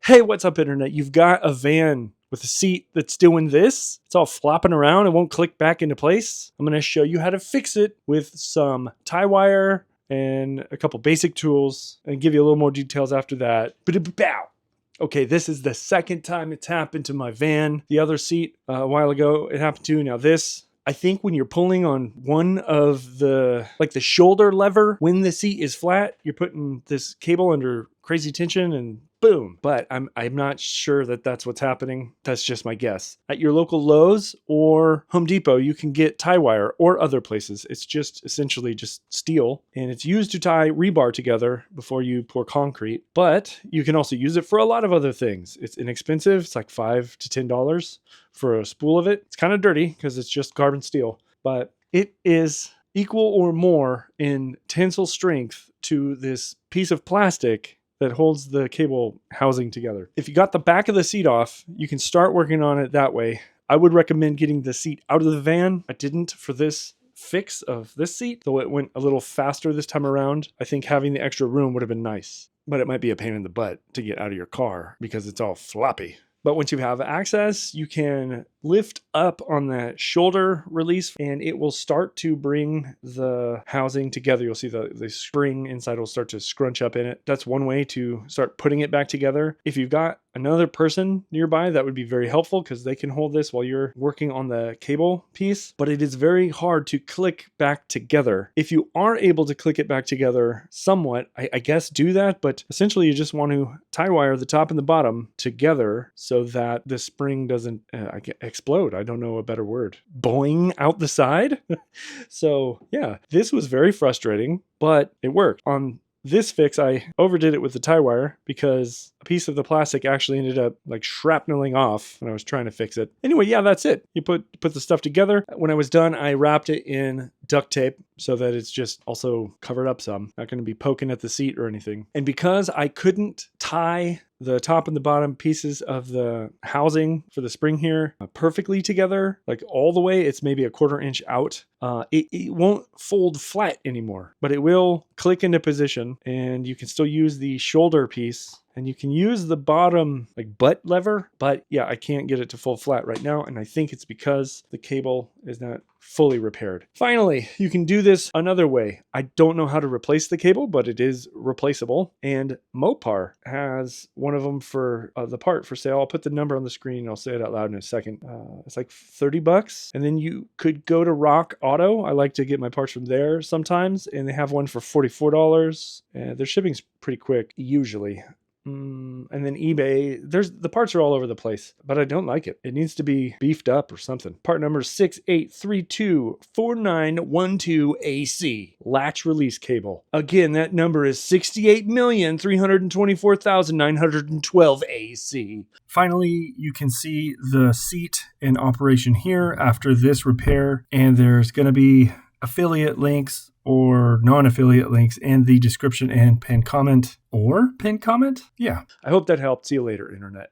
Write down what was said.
Hey, what's up, internet? You've got a van with a seat that's doing this. It's all flopping around. It won't click back into place. I'm going to show you how to fix it with some tie wire and a couple basic tools and give you a little more details after that. Bow. Okay, this is the second time it's happened to my van. The other seat a while ago, it happened to. Now this, I think when you're pulling on one of the shoulder lever, when the seat is flat, you're putting this cable under crazy tension and boom. But I'm not sure that that's what's happening. That's just my guess. At your local Lowe's or Home Depot, you can get tie wire, or other places. It's just essentially just steel, and it's used to tie rebar together before you pour concrete. But you can also use it for a lot of other things. It's inexpensive. It's like $5 to $10 for a spool of it. It's kind of dirty because it's just carbon steel, but it is equal or more in tensile strength to this piece of plastic that holds the cable housing together. If you got the back of the seat off, you can start working on it that way. I would recommend getting the seat out of the van. I didn't for this fix of this seat, though it went a little faster this time around. I think having the extra room would have been nice, but it might be a pain in the butt to get out of your car because it's all floppy. But once you have access, you can lift up on that shoulder release and it will start to bring the housing together. You'll see the spring inside will start to scrunch up in it. That's one way to start putting it back together. If you've got another person nearby, that would be very helpful because they can hold this while you're working on the cable piece. But it is very hard to click back together. If you are able to click it back together somewhat, I guess do that. But essentially, you just want to tie wire the top and the bottom together so that the spring doesn't explode. I don't know a better word. Boing out the side. So yeah, this was very frustrating, but it worked. On this fix, I overdid it with the tie wire because a piece of the plastic actually ended up like shrapneling off when I was trying to fix it. Anyway, yeah, that's it. You put the stuff together. When I was done, I wrapped it in duct tape so that it's just also covered up some. Not going to be poking at the seat or anything. And because I couldn't tie the top and the bottom pieces of the housing for the spring here perfectly together, like all the way, it's maybe a 1/4 inch out. It won't fold flat anymore, but it will click into position and you can still use the shoulder piece. And you can use the bottom like butt lever, but yeah, I can't get it to fold flat right now. And I think it's because the cable is not fully repaired. Finally, you can do this another way. I don't know how to replace the cable, but it is replaceable. And Mopar has one of them for the part for sale. I'll put the number on the screen. I'll say it out loud in a second. It's like $30. And then you could go to Rock Auto. I like to get my parts from there sometimes. And they have one for $44. Their shipping's pretty quick, usually. And then eBay, the parts are all over the place, but I don't like it. It needs to be beefed up or something. Part number 68324912AC, latch release cable. Again, that number is 68,324,912 AC. Finally, you can see the seat in operation here after this repair, and there's going to be affiliate links or non-affiliate links in the description and pinned comment. Or pinned comment? Yeah. I hope that helped. See you later, internet.